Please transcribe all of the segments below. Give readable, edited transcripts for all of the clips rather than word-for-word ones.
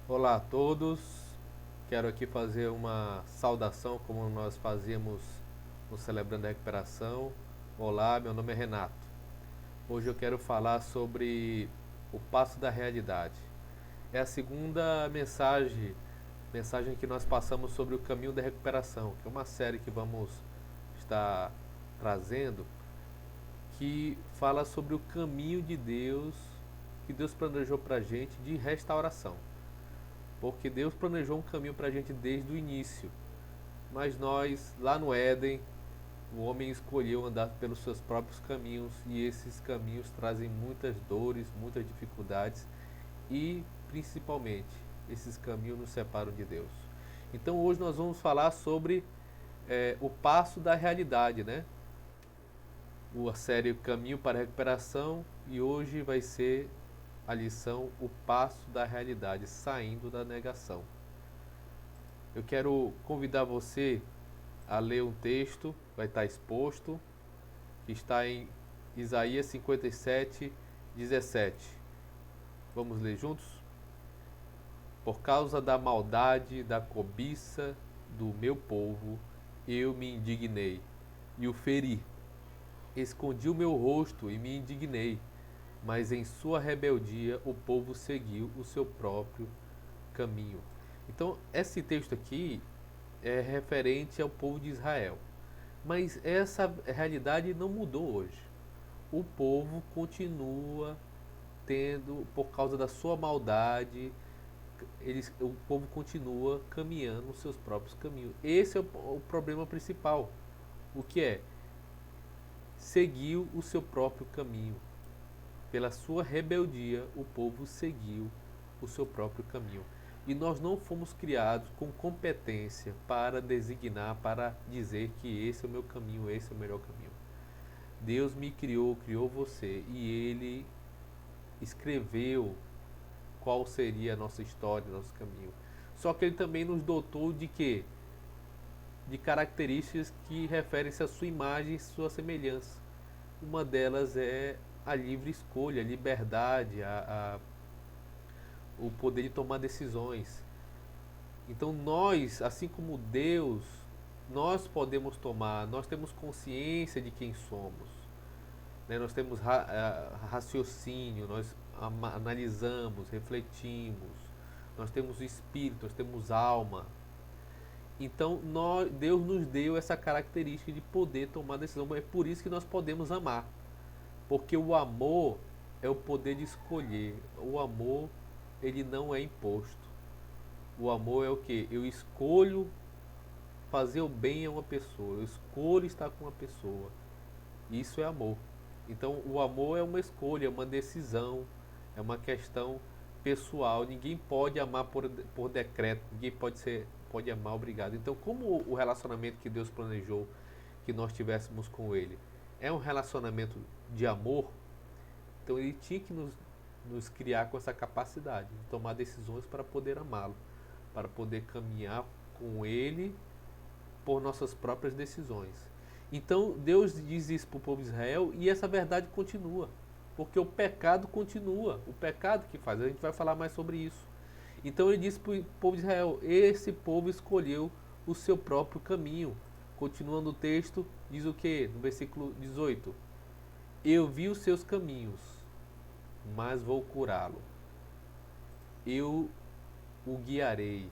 Olá a todos, quero aqui fazer uma saudação como nós fazíamos no Celebrando a Recuperação. Olá, meu nome é Renato. Hoje eu quero falar sobre o passo da realidade. É a segunda mensagem que nós passamos sobre o caminho da recuperação, que é uma série que vamos estar trazendo, que fala sobre o caminho de Deus, que Deus planejou para a gente de restauração. Porque Deus planejou um caminho para a gente desde o início. Mas nós, lá no Éden, o homem escolheu andar pelos seus próprios caminhos e esses caminhos trazem muitas dores, muitas dificuldades e, principalmente, esses caminhos nos separam de Deus. Então hoje nós vamos falar sobre o passo da realidade, né? A série Caminho para a Recuperação e hoje vai ser a lição O Passo da Realidade, saindo da negação. Eu quero convidar você a ler um texto, vai estar exposto, que está em Isaías 57, 17. Vamos ler juntos? Por causa da maldade, da cobiça do meu povo, eu me indignei e o feri. Escondi o meu rosto e me indignei, mas em sua rebeldia o povo seguiu o seu próprio caminho. Então, esse texto aqui é referente ao povo de Israel. Mas essa realidade não mudou hoje. O povo continua tendo, por causa da sua maldade, o povo continua caminhando os seus próprios caminhos. Esse é o problema principal. O que é? Seguiu o seu próprio caminho. Pela sua rebeldia, o povo seguiu o seu próprio caminho. E nós não fomos criados com competência para designar, para dizer que esse é o meu caminho, esse é o melhor caminho. Deus me criou, criou você e Ele escreveu qual seria a nossa história, nosso caminho. Só que Ele também nos dotou de quê? De características que referem-se à sua imagem e sua semelhança. Uma delas é a livre escolha, a liberdade, o poder de tomar decisões. Então nós, assim como Deus, nós podemos tomar, nós temos consciência de quem somos. Né? Nós temos raciocínio, nós analisamos, refletimos, nós temos espírito, nós temos alma. Então Deus nos deu essa característica de poder tomar decisão. É por isso que nós podemos amar. Porque o amor é o poder de escolher. O amor, ele não é imposto. O amor é o que? Eu escolho fazer o bem a uma pessoa. Eu escolho estar com uma pessoa. Isso é amor. Então, o amor é uma escolha, é uma decisão, é uma questão pessoal. Ninguém pode amar por decreto, ninguém pode amar obrigado. Então, como o relacionamento que Deus planejou que nós tivéssemos com Ele é um relacionamento de amor, então Ele tinha que nos criar com essa capacidade de tomar decisões para poder amá-lo, para poder caminhar com Ele por nossas próprias decisões. Então Deus diz isso para o povo de Israel e essa verdade continua. Porque o pecado continua. O pecado que faz. A gente vai falar mais sobre isso. Então ele disse para o povo de Israel: esse povo escolheu o seu próprio caminho. Continuando o texto, diz o que? No versículo 18: eu vi os seus caminhos, mas vou curá-lo. Eu o guiarei,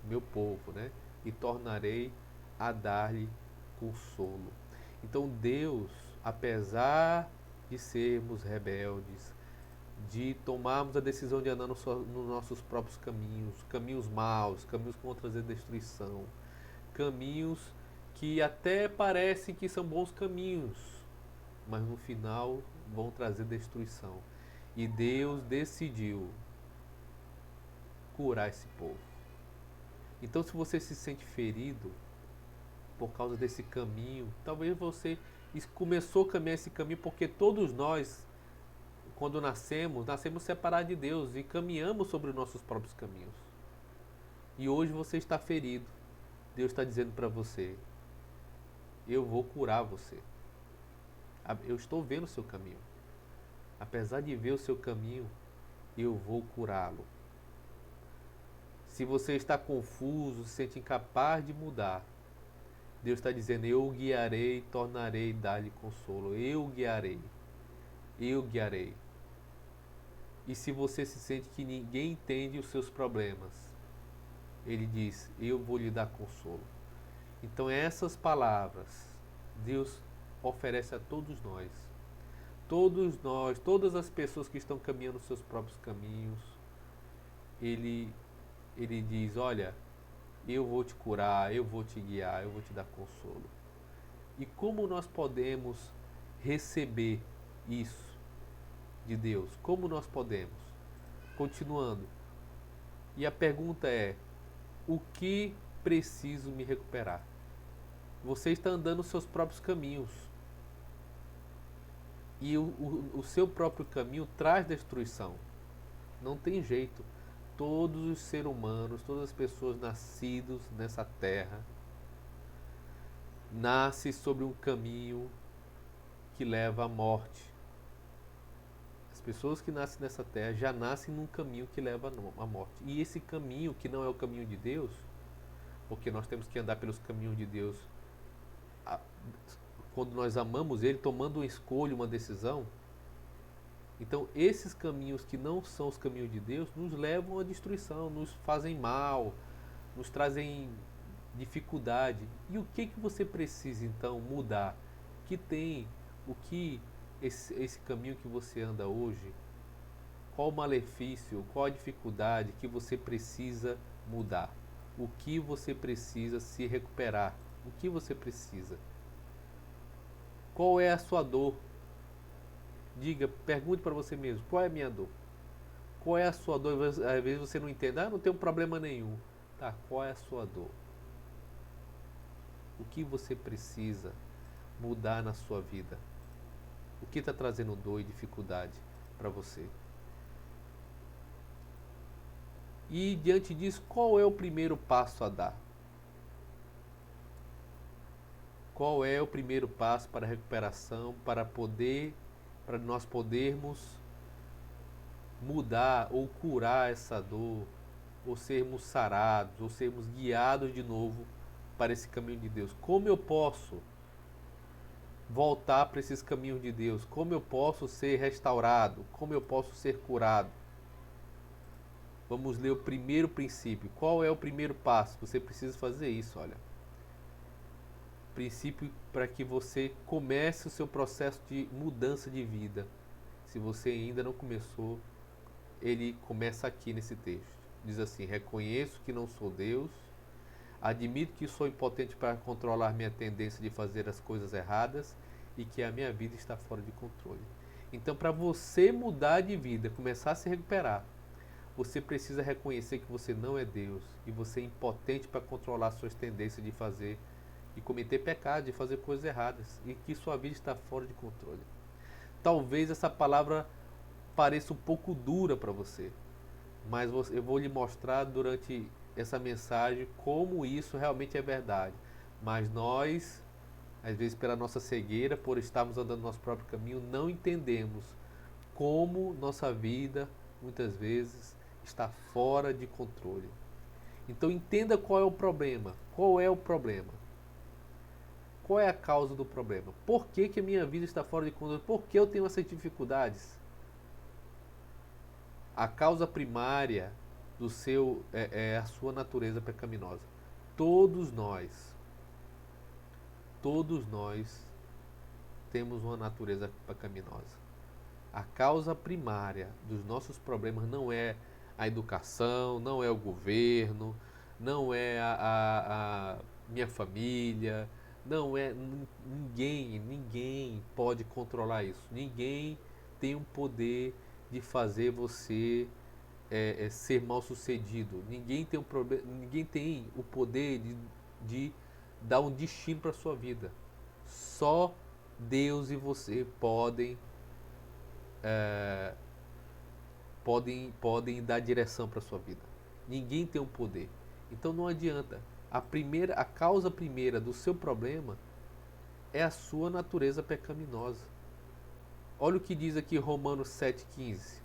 meu povo, né? E tornarei a dar-lhe consolo. Então Deus, apesar de sermos rebeldes, de tomarmos a decisão de andar nos nossos próprios caminhos, caminhos maus, caminhos contra a destruição, caminhos que até parecem que são bons caminhos, mas no final vão trazer destruição. E Deus decidiu curar esse povo. Então, se você se sente ferido por causa desse caminho, talvez você começou a caminhar esse caminho porque todos nós, quando nascemos separados de Deus e caminhamos sobre os nossos próprios caminhos. E hoje você está ferido. Deus está dizendo para você: eu vou curar você. Eu estou vendo o seu caminho. Apesar de ver o seu caminho, eu vou curá-lo. Se você está confuso, se sente incapaz de mudar, Deus está dizendo: eu o guiarei, tornarei dar-lhe consolo. Eu o guiarei. Eu o guiarei. E se você se sente que ninguém entende os seus problemas, Ele diz: eu vou lhe dar consolo. Então essas palavras Deus oferece a todos nós. Todos nós, todas as pessoas que estão caminhando os seus próprios caminhos, Ele diz: olha, eu vou te curar, eu vou te guiar, eu vou te dar consolo. E como nós podemos receber isso de Deus? Como nós podemos? Continuando. E a pergunta é: o que preciso me recuperar? Você está andando os seus próprios caminhos. E o seu próprio caminho traz destruição. Não tem jeito. Todos os seres humanos, todas as pessoas nascidas nessa terra, nascem sobre um caminho que leva à morte. As pessoas que nascem nessa terra já nascem num caminho que leva à morte. E esse caminho, que não é o caminho de Deus, porque nós temos que andar pelos caminhos de Deus, quando nós amamos Ele, tomando uma escolha, uma decisão. Então, esses caminhos que não são os caminhos de Deus nos levam à destruição, nos fazem mal, nos trazem dificuldade. E o que você precisa então mudar? O que esse caminho que você anda hoje, qual o malefício, qual a dificuldade que você precisa mudar? O que você precisa se recuperar? O que você precisa? Qual é a sua dor? Diga, pergunte para você mesmo: qual é a minha dor? Qual é a sua dor? Às vezes você não entende: não tenho problema nenhum. Tá, qual é a sua dor? O que você precisa mudar na sua vida? O que está trazendo dor e dificuldade para você? E diante disso, qual é o primeiro passo a dar? Qual é o primeiro passo para a recuperação, para nós podermos mudar ou curar essa dor, ou sermos sarados, ou sermos guiados de novo para esse caminho de Deus? Como eu posso voltar para esses caminhos de Deus? Como eu posso ser restaurado? Como eu posso ser curado? Vamos ler o primeiro princípio. Qual é o primeiro passo? Você precisa fazer isso, olha. Princípio para que você comece o seu processo de mudança de vida. Se você ainda não começou, ele começa aqui nesse texto. Diz assim: reconheço que não sou Deus, admito que sou impotente para controlar minha tendência de fazer as coisas erradas e que a minha vida está fora de controle. Então, para você mudar de vida, começar a se recuperar, você precisa reconhecer que você não é Deus e você é impotente para controlar suas tendências de fazer e cometer pecado, de fazer coisas erradas, e que sua vida está fora de controle. Talvez essa palavra pareça um pouco dura para você, mas eu vou lhe mostrar durante essa mensagem como isso realmente é verdade. Mas nós, às vezes pela nossa cegueira, por estarmos andando nosso próprio caminho, não entendemos como nossa vida, muitas vezes, está fora de controle. Então entenda qual é o problema. Qual é o problema? Qual é a causa do problema? Por que a minha vida está fora de controle? Por que eu tenho essas dificuldades? A causa primária do seu é a sua natureza pecaminosa. Todos nós temos uma natureza pecaminosa. A causa primária dos nossos problemas não é a educação, não é o governo, não é a minha família, não é ninguém pode controlar isso. Ninguém tem o poder de fazer você ser mal sucedido. Ninguém tem o poder de dar um destino para a sua vida. Só Deus e você podem dar direção para a sua vida. Ninguém tem o poder. Então não adianta. A causa primeira do seu problema é a sua natureza pecaminosa. Olha o que diz aqui Romanos 7,15.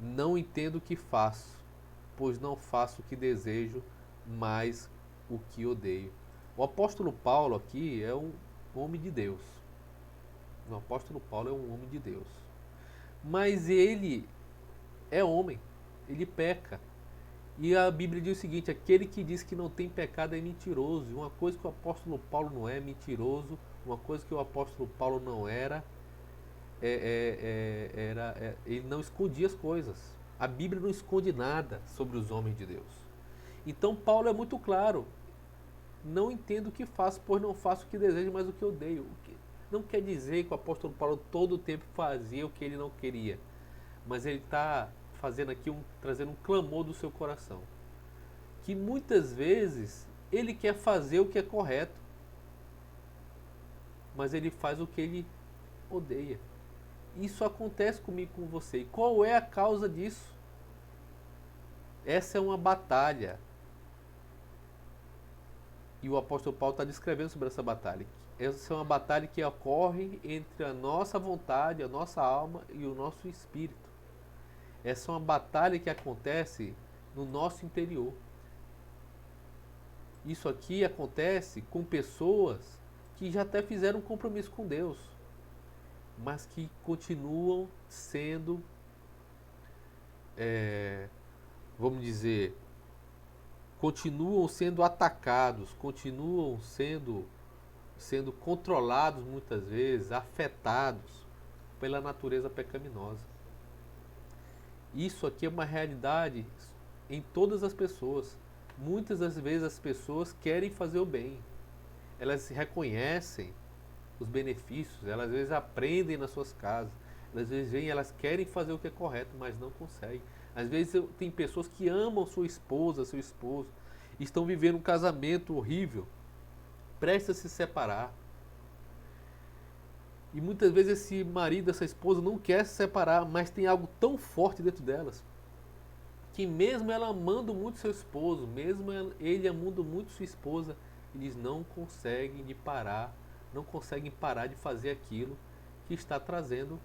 Não entendo o que faço, pois não faço o que desejo, mas o que odeio. O apóstolo Paulo aqui é um homem de Deus. O apóstolo Paulo é um homem de Deus. Mas ele é homem, ele peca. E a Bíblia diz o seguinte: aquele que diz que não tem pecado é mentiroso. E uma coisa que o apóstolo Paulo não é mentiroso, uma coisa que o apóstolo Paulo não era, ele não escondia as coisas. A Bíblia não esconde nada sobre os homens de Deus. Então Paulo é muito claro: não entendo o que faço, pois não faço o que desejo, mas o que odeio. Não quer dizer que o apóstolo Paulo todo o tempo fazia o que ele não queria, mas ele está fazendo aqui trazendo um clamor do seu coração, que muitas vezes ele quer fazer o que é correto, mas ele faz o que ele odeia. Isso acontece comigo e com você. E qual é a causa disso? Essa é uma batalha. E o apóstolo Paulo está descrevendo sobre essa batalha. Essa é uma batalha que ocorre entre a nossa vontade, a nossa alma e o nosso espírito. Essa é uma batalha que acontece no nosso interior. Isso aqui acontece com pessoas que já até fizeram um compromisso com Deus, mas que continuam sendo, vamos dizer, continuam sendo atacados, continuam sendo controlados muitas vezes, afetados pela natureza pecaminosa. Isso aqui é uma realidade em todas as pessoas. Muitas das vezes as pessoas querem fazer o bem. Elas reconhecem os benefícios, elas às vezes aprendem nas suas casas. Às vezes elas querem fazer o que é correto, mas não conseguem. Às vezes tem pessoas que amam sua esposa, seu esposo, estão vivendo um casamento horrível, prestes a se separar. E muitas vezes esse marido, essa esposa não quer se separar, mas tem algo tão forte dentro delas, que mesmo ela amando muito seu esposo, mesmo ele amando muito sua esposa, eles não conseguem parar de fazer aquilo que está trazendo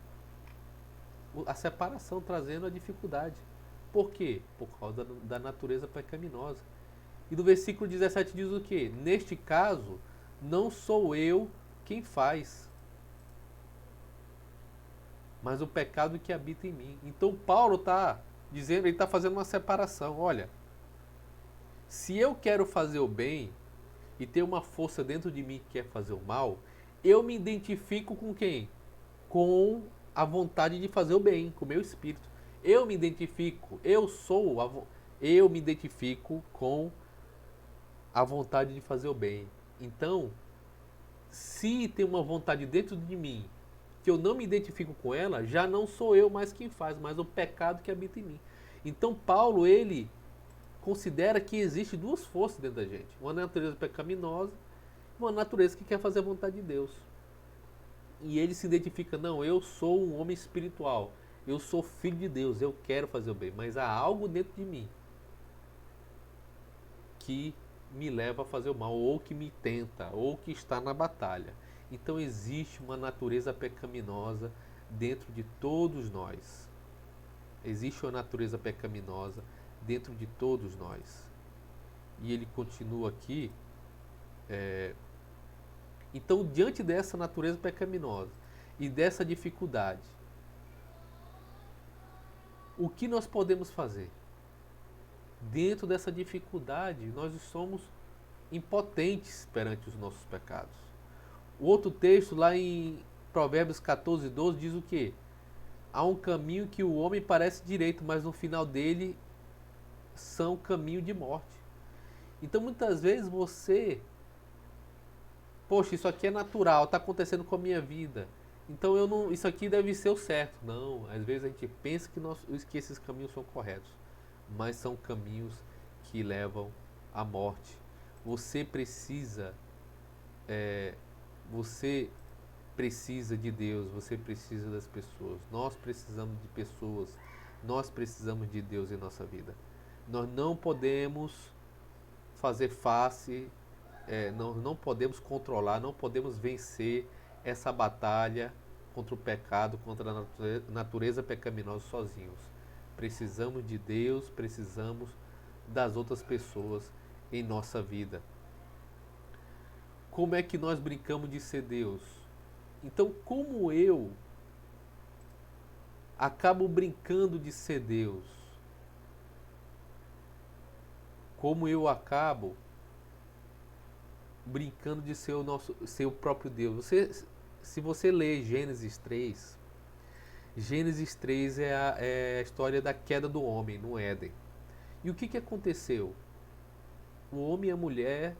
a separação, trazendo a dificuldade. Por quê? Por causa da natureza pecaminosa. E no versículo 17 diz o quê? Neste caso, não sou eu quem faz, mas o pecado que habita em mim. Então Paulo está dizendo, ele está fazendo uma separação. Olha, se eu quero fazer o bem e ter uma força dentro de mim que quer fazer o mal, eu me identifico com quem? Com a vontade de fazer o bem, com o meu espírito. Eu me identifico, eu me identifico com a vontade de fazer o bem. Então, se tem uma vontade dentro de mim que eu não me identifico com ela, já não sou eu mais quem faz, mas o pecado que habita em mim. Então Paulo, ele considera que existe duas forças dentro da gente. Uma natureza pecaminosa e uma natureza que quer fazer a vontade de Deus. E ele se identifica, não, eu sou um homem espiritual, eu sou filho de Deus, eu quero fazer o bem, mas há algo dentro de mim que me leva a fazer o mal, ou que me tenta, ou que está na batalha. Então existe uma natureza pecaminosa dentro de todos nós. Existe uma natureza pecaminosa dentro de todos nós. E ele continua aqui. Então, diante dessa natureza pecaminosa e dessa dificuldade, o que nós podemos fazer? Dentro dessa dificuldade, nós somos impotentes perante os nossos pecados. O outro texto, lá em Provérbios 14, 12, diz o quê? Há um caminho que o homem parece direito, mas no final dele são caminho de morte. Então, muitas vezes você... Poxa, isso aqui é natural, está acontecendo com a minha vida. Então, isso aqui deve ser o certo. Não, às vezes a gente pensa que esses caminhos são corretos, mas são caminhos que levam à morte. Você precisa de Deus, você precisa das pessoas. Nós precisamos de pessoas, nós precisamos de Deus em nossa vida. Nós não podemos fazer face, não podemos controlar, não podemos vencer essa batalha contra o pecado, contra a natureza pecaminosa sozinhos. Precisamos de Deus, precisamos das outras pessoas em nossa vida. Como é que nós brincamos de ser Deus? Então, como eu acabo brincando de ser Deus? Como eu acabo brincando de ser o próprio Deus? Se você ler Gênesis 3 é a história da queda do homem no Éden. E o que aconteceu? O homem e a mulher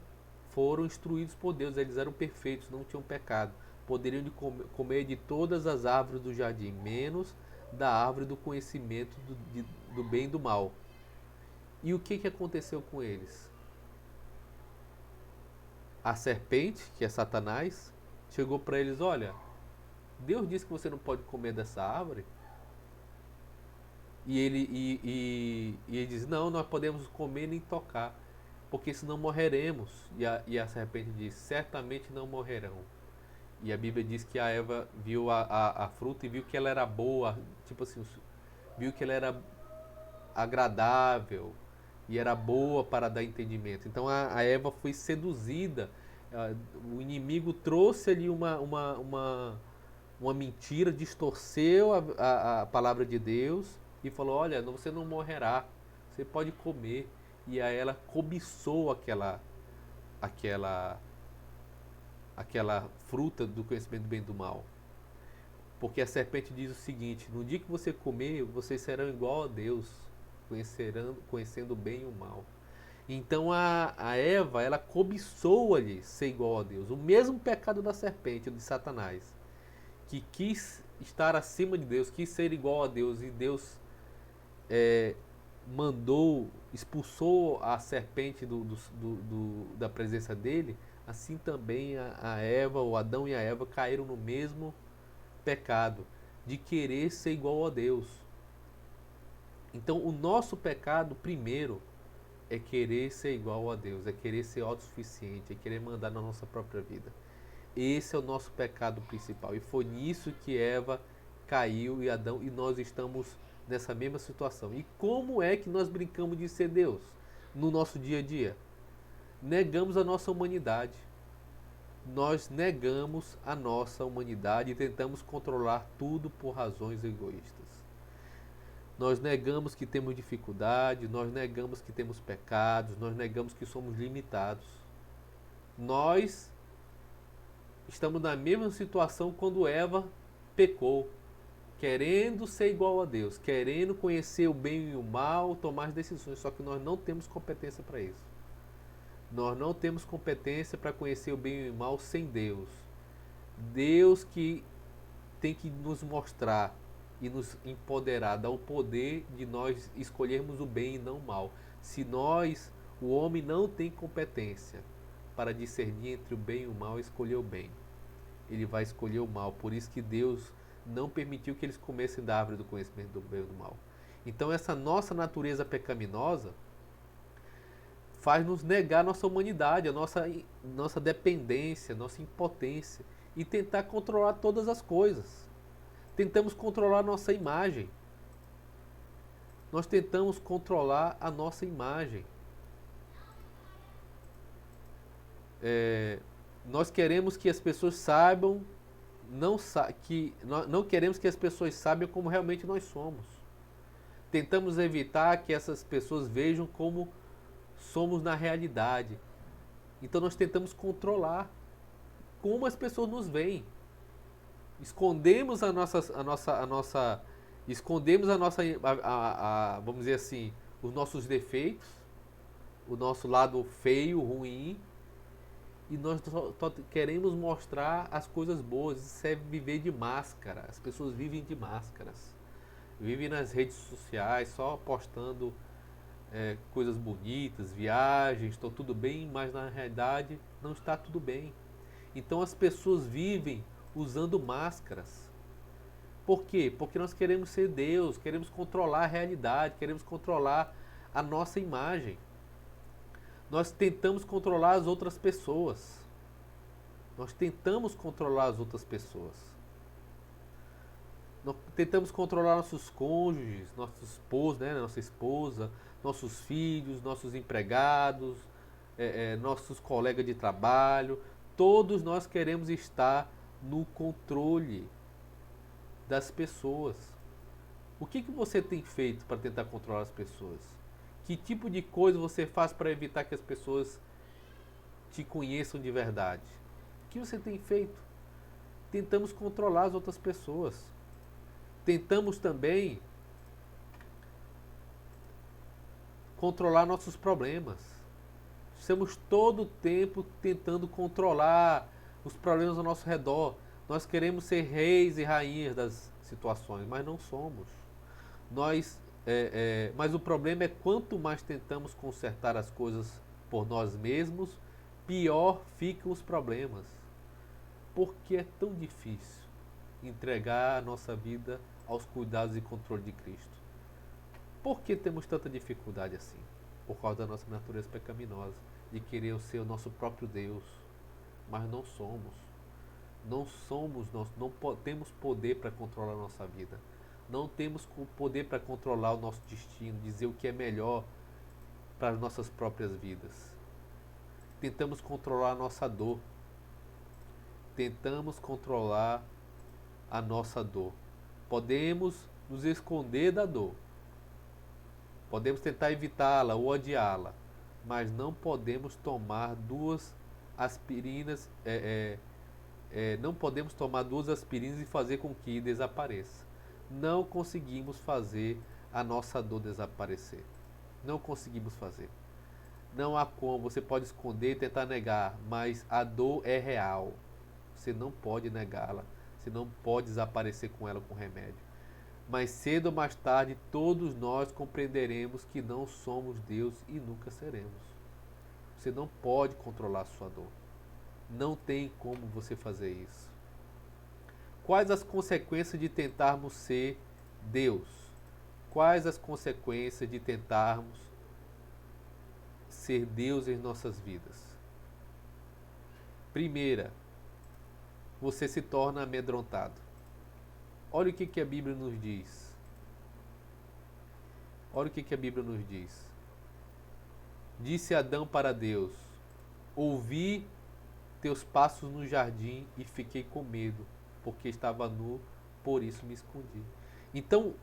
foram instruídos por Deus, eles eram perfeitos, não tinham pecado. Poderiam comer de todas as árvores do jardim, menos da árvore do conhecimento do bem e do mal. E o que aconteceu com eles? A serpente, que é Satanás, chegou para eles: olha, Deus disse que você não pode comer dessa árvore. E ele diz: não, nós podemos comer nem tocar, porque senão morreremos. E a serpente diz: certamente não morrerão. E a Bíblia diz que a Eva viu a fruta e viu que ela era boa, tipo assim, viu que ela era agradável e era boa para dar entendimento. Então a Eva foi seduzida. O inimigo trouxe ali uma mentira, distorceu a palavra de Deus e falou: olha, você não morrerá, você pode comer. E aí ela cobiçou aquela fruta do conhecimento do bem e do mal. Porque a serpente diz o seguinte: no dia que você comer, vocês serão igual a Deus, conhecendo o bem e o mal. Então a Eva, ela cobiçou ali ser igual a Deus. O mesmo pecado da serpente, de Satanás, que quis estar acima de Deus, quis ser igual a Deus, e Deus expulsou a serpente da presença dele. Assim também a Eva, o Adão e a Eva caíram no mesmo pecado, de querer ser igual a Deus. Então o nosso pecado primeiro é querer ser igual a Deus, é querer ser autossuficiente, é querer mandar na nossa própria vida. Esse é o nosso pecado principal. E foi nisso que Eva caiu e Adão, e nós estamos nessa mesma situação. E como é que nós brincamos de ser Deus no nosso dia a dia? Negamos a nossa humanidade. Nós negamos a nossa humanidade e tentamos controlar tudo por razões egoístas. Nós negamos que temos dificuldade, nós negamos que temos pecados, nós negamos que somos limitados. Nós estamos na mesma situação quando Eva pecou, querendo ser igual a Deus, querendo conhecer o bem e o mal, tomar as decisões, só que nós não temos competência para isso. Nós não temos competência para conhecer o bem e o mal sem Deus. Deus que tem que nos mostrar e nos empoderar, dar o poder de nós escolhermos o bem e não o mal. Se o homem não tem competência para discernir entre o bem e o mal, escolher o bem, ele vai escolher o mal. Por isso que Deus não permitiu que eles comessem da árvore do conhecimento do bem e do mal. Então essa nossa natureza pecaminosa faz nos negar nossa humanidade, a nossa dependência, nossa impotência, e tentar controlar todas as coisas. Tentamos controlar nossa imagem. Nós tentamos controlar a nossa imagem. Nós queremos que as pessoas saibam, não queremos que as pessoas saibam como realmente nós somos. Tentamos evitar que essas pessoas vejam como somos na realidade. Então nós tentamos controlar como as pessoas nos veem. Escondemos vamos dizer assim, os nossos defeitos, o nosso lado feio, ruim, e nós só queremos mostrar as coisas boas. Isso é viver de máscara. As pessoas vivem de máscaras, vivem nas redes sociais só postando coisas bonitas, viagens, estou tudo bem, mas na realidade não está tudo bem. Então as pessoas vivem usando máscaras. Por quê? Porque nós queremos ser Deus, queremos controlar a realidade, queremos controlar a nossa imagem. Nós tentamos controlar as outras pessoas. Nós tentamos controlar as outras pessoas. Nós tentamos controlar nossos cônjuges, nossos esposos, né, nossa esposa, nossos filhos, nossos empregados, nossos colegas de trabalho. Todos nós queremos estar no controle das pessoas. O que você tem feito para tentar controlar as pessoas? Que tipo de coisa você faz para evitar que as pessoas te conheçam de verdade? O que você tem feito? Tentamos controlar as outras pessoas. Tentamos também controlar nossos problemas. Estamos todo o tempo tentando controlar os problemas ao nosso redor. Nós queremos ser reis e rainhas das situações, mas não somos. Mas o problema é quanto mais tentamos consertar as coisas por nós mesmos, pior ficam os problemas. Porque é tão difícil entregar a nossa vida aos cuidados e controle de Cristo. Por que temos tanta dificuldade assim? Por causa da nossa natureza pecaminosa, de querer ser o nosso próprio Deus, mas não somos. Não somos, nós não temos poder para controlar a nossa vida. Não temos poder para controlar o nosso destino, dizer o que é melhor para as nossas próprias vidas. Tentamos controlar a nossa dor. Tentamos controlar a nossa dor. Podemos nos esconder da dor. Podemos tentar evitá-la ou odiá-la, mas não podemos tomar duas aspirinas, não podemos tomar duas aspirinas e fazer com que desapareça. Não conseguimos fazer a nossa dor desaparecer. Não conseguimos fazer. Não há como, você pode esconder e tentar negar, mas a dor é real. Você não pode negá-la, você não pode desaparecer com ela com remédio. Mas cedo ou mais tarde, todos nós compreenderemos que não somos Deus e nunca seremos. Você não pode controlar a sua dor. Não tem como você fazer isso. Quais as consequências de tentarmos ser Deus? Quais as consequências de tentarmos ser Deus em nossas vidas? Primeira, você se torna amedrontado. Olha o que a Bíblia nos diz. Olha o que a Bíblia nos diz. Disse Adão para Deus: ouvi teus passos no jardim e fiquei com medo, porque estava nu, por isso me escondi. Então,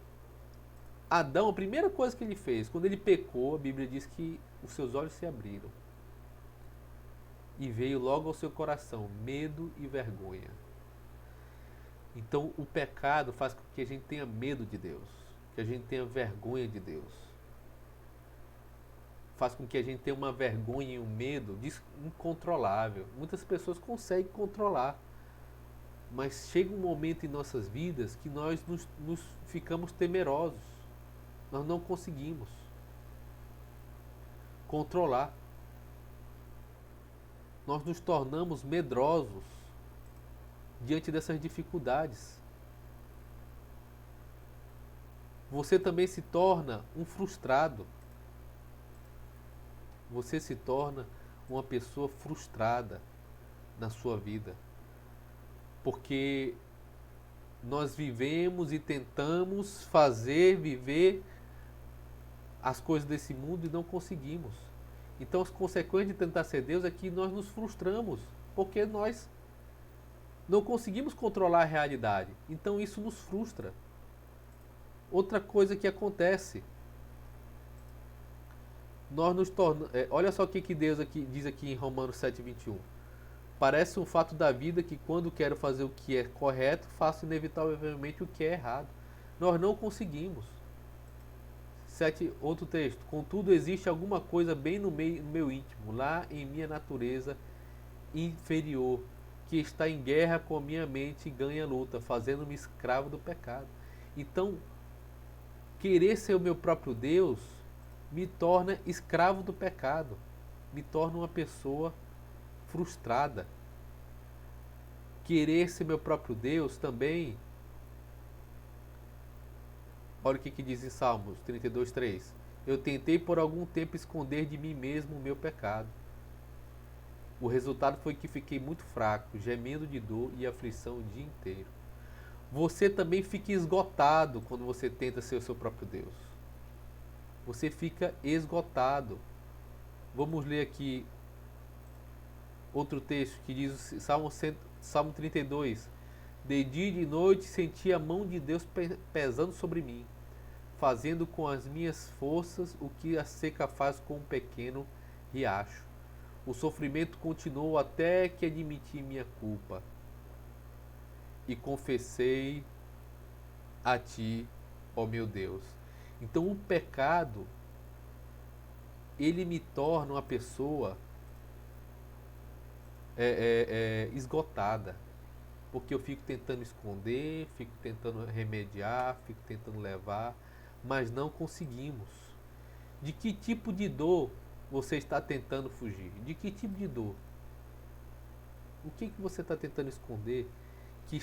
Adão, a primeira coisa que ele fez, quando ele pecou, a Bíblia diz que os seus olhos se abriram. E veio logo ao seu coração medo e vergonha. Então o pecado faz com que a gente tenha medo de Deus, que a gente tenha vergonha de Deus. Faz com que a gente tenha uma vergonha e um medo incontrolável. Muitas pessoas conseguem controlar, mas chega um momento em nossas vidas que nós nos ficamos temerosos. Nós não conseguimos controlar. Nós nos tornamos medrosos diante dessas dificuldades. Você também se torna um frustrado. Você se torna uma pessoa frustrada na sua vida. Porque nós vivemos e tentamos viver as coisas desse mundo e não conseguimos. Então as consequências de tentar ser Deus é que nós nos frustramos, porque nós não conseguimos controlar a realidade. Então isso nos frustra. Outra coisa que acontece, nós nos tornamos, olha só o que Deus diz aqui em Romanos 7:21. Parece um fato da vida que quando quero fazer o que é correto, faço inevitavelmente o que é errado. Nós não conseguimos. Outro texto. Contudo, existe alguma coisa bem no meu íntimo, lá em minha natureza inferior, que está em guerra com a minha mente e ganha luta, fazendo-me escravo do pecado. Então, querer ser o meu próprio Deus me torna escravo do pecado, me torna uma pessoa frustrada. Querer ser meu próprio Deus também. Olha o que diz em Salmos 32:3. Eu tentei por algum tempo esconder de mim mesmo o meu pecado. O resultado foi que fiquei muito fraco, gemendo de dor e aflição o dia inteiro. Você também fica esgotado quando você tenta ser o seu próprio Deus. Você fica esgotado. Vamos ler aqui outro texto que diz, Salmo 32. De dia e de noite senti a mão de Deus pesando sobre mim, fazendo com as minhas forças o que a seca faz com um pequeno riacho. O sofrimento continuou até que admiti minha culpa e confessei a ti, ó meu Deus. Então o pecado, ele me torna uma pessoa esgotada, porque eu fico tentando esconder, fico tentando remediar, fico tentando levar, mas não conseguimos. De que tipo de dor você está tentando fugir? De que tipo de dor? O que você está tentando esconder que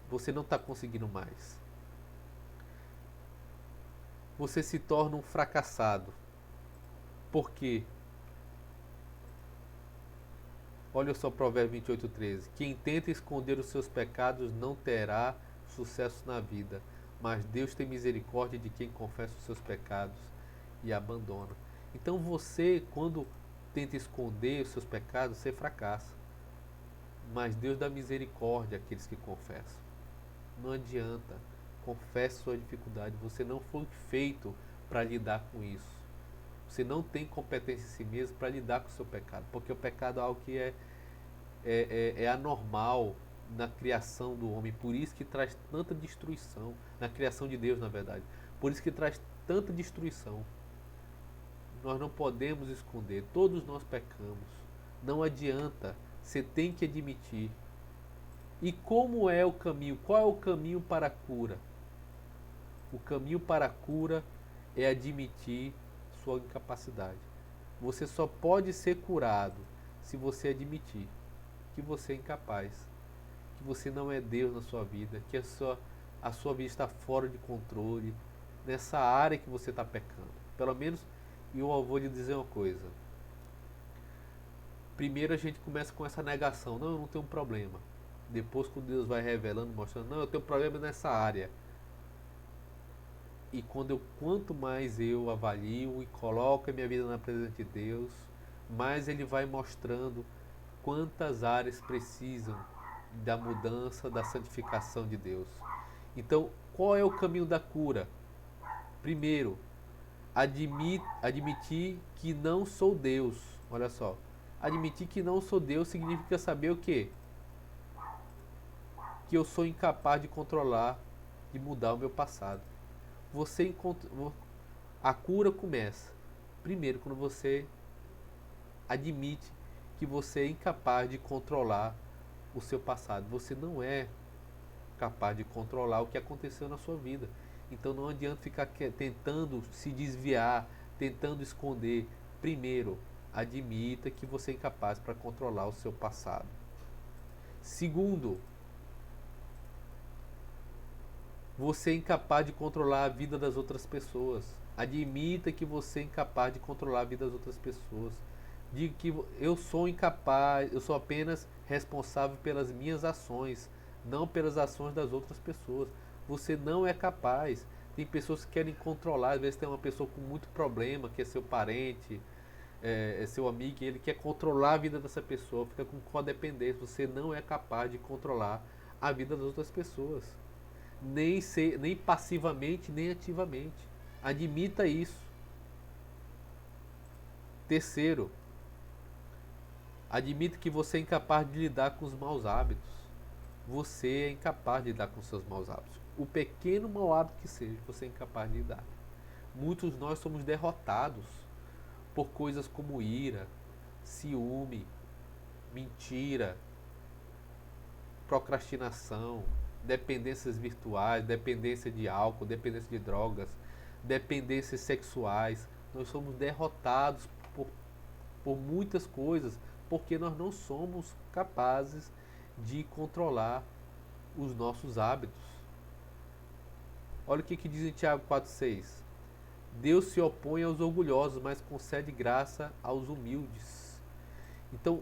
você não está conseguindo mais? Você se torna um fracassado. Por quê? Olha só Provérbios 28:13. Quem tenta esconder os seus pecados não terá sucesso na vida, mas Deus tem misericórdia de quem confessa os seus pecados e abandona. Então você, quando tenta esconder os seus pecados, você fracassa. Mas Deus dá misericórdia àqueles que confessam. Não adianta. Confesse sua dificuldade. Você não foi feito para lidar com isso. Você não tem competência em si mesmo para lidar com o seu pecado. Porque o pecado é algo que é anormal na criação do homem. Por isso que traz tanta destruição. Na criação de Deus, na verdade. Por isso que traz tanta destruição. Nós não podemos esconder. Todos nós pecamos. Não adianta. Você tem que admitir. E como é o caminho? Qual é o caminho para a cura? O caminho para a cura é admitir sua incapacidade. Você só pode ser curado se você admitir que você é incapaz, que você não é Deus na sua vida, que a sua vida está fora de controle, nessa área que você está pecando. Pelo menos, eu vou lhe dizer uma coisa. Primeiro a gente começa com essa negação. Não, eu não tenho um problema. Depois, quando Deus vai revelando, mostrando, não, eu tenho problema nessa área. E quanto mais eu avalio e coloco a minha vida na presença de Deus, mais Ele vai mostrando quantas áreas precisam da mudança, da santificação de Deus. Então, qual é o caminho da cura? Primeiro, admitir que não sou Deus. Olha só, admitir que não sou Deus significa saber o quê? Que eu sou incapaz de controlar, de mudar o meu passado. A cura começa primeiro quando você admite que você é incapaz de controlar o seu passado. Você não é capaz de controlar o que aconteceu na sua vida. Então não adianta ficar tentando se desviar, tentando esconder. Primeiro, admita que você é incapaz para controlar o seu passado. Segundo, você é incapaz de controlar a vida das outras pessoas. Admita que você é incapaz de controlar a vida das outras pessoas. Diga que eu sou incapaz, eu sou apenas responsável pelas minhas ações, não pelas ações das outras pessoas. Você não é capaz. Tem pessoas que querem controlar, às vezes tem uma pessoa com muito problema, que é seu parente, é seu amigo, e ele quer controlar a vida dessa pessoa, fica com codependência. Você não é capaz de controlar a vida das outras pessoas. Nem passivamente, nem ativamente. Admita isso. Terceiro, admita que você é incapaz de lidar com os maus hábitos. Você é incapaz de lidar com os seus maus hábitos. O pequeno mau hábito que seja, você é incapaz de lidar. Muitos de nós somos derrotados por coisas como ira, ciúme, mentira, procrastinação, dependências virtuais, dependência de álcool, dependência de drogas, dependências sexuais. Nós somos derrotados por muitas coisas porque nós não somos capazes de controlar os nossos hábitos. Olha o que diz em Tiago 4,6. Deus se opõe aos orgulhosos, mas concede graça aos humildes. Então,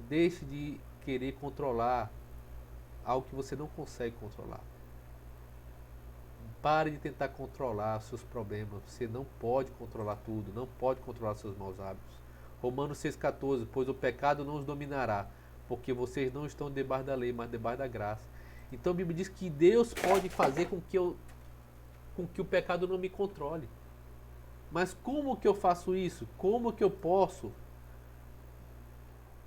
deixe de querer controlar algo que você não consegue controlar. Pare de tentar controlar seus problemas. Você não pode controlar tudo, não pode controlar seus maus hábitos. Romanos 6,14, pois o pecado não os dominará, porque vocês não estão debaixo da lei, mas debaixo da graça. Então a Bíblia diz que Deus pode fazer com que o pecado não me controle. Mas como que eu faço isso? Como que eu posso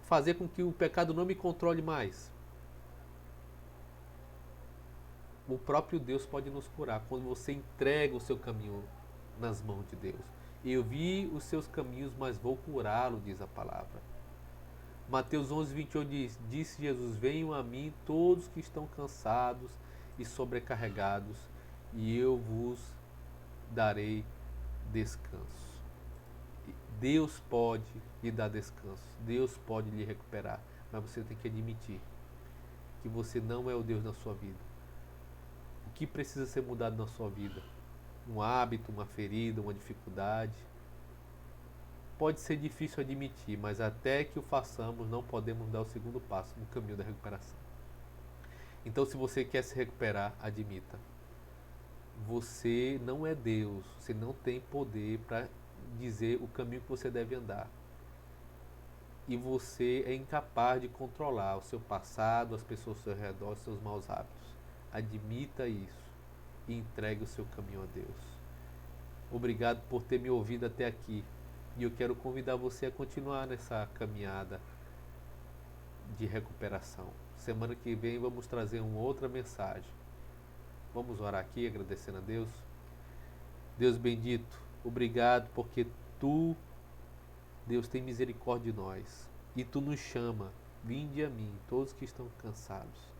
fazer com que o pecado não me controle mais? O próprio Deus pode nos curar quando você entrega o seu caminho nas mãos de Deus. Eu vi os seus caminhos, mas vou curá-lo, diz a palavra. Mateus 11:28 diz: disse Jesus: venham a mim todos que estão cansados e sobrecarregados, e eu vos darei descanso. Deus pode lhe dar descanso, Deus pode lhe recuperar, mas você tem que admitir que você não é o Deus na sua vida. O que precisa ser mudado na sua vida? Um hábito, uma ferida, uma dificuldade. Pode ser difícil admitir, mas até que o façamos, não podemos dar o segundo passo no caminho da recuperação. Então, se você quer se recuperar, admita. Você não é Deus, você não tem poder para dizer o caminho que você deve andar. E você é incapaz de controlar o seu passado, as pessoas ao seu redor, os seus maus hábitos. Admita isso e entregue o seu caminho a Deus. Obrigado por ter me ouvido até aqui. E eu quero convidar você a continuar nessa caminhada de recuperação. Semana que vem vamos trazer uma outra mensagem. Vamos orar aqui agradecendo a Deus. Deus bendito, obrigado porque Tu, Deus, tem misericórdia de nós. E Tu nos chama, vinde a mim, todos que estão cansados.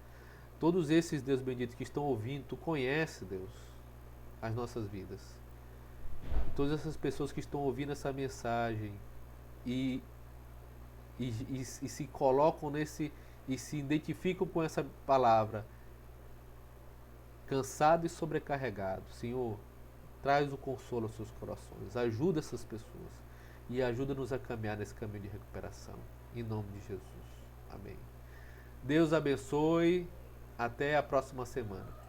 Todos esses, Deus bendito, que estão ouvindo, Tu conhece, Deus, as nossas vidas. Todas essas pessoas que estão ouvindo essa mensagem e se colocam nesse, e se identificam com essa palavra, cansado e sobrecarregado, Senhor, traz o consolo aos seus corações, ajuda essas pessoas e ajuda-nos a caminhar nesse caminho de recuperação, em nome de Jesus, amém. Deus abençoe, até a próxima semana.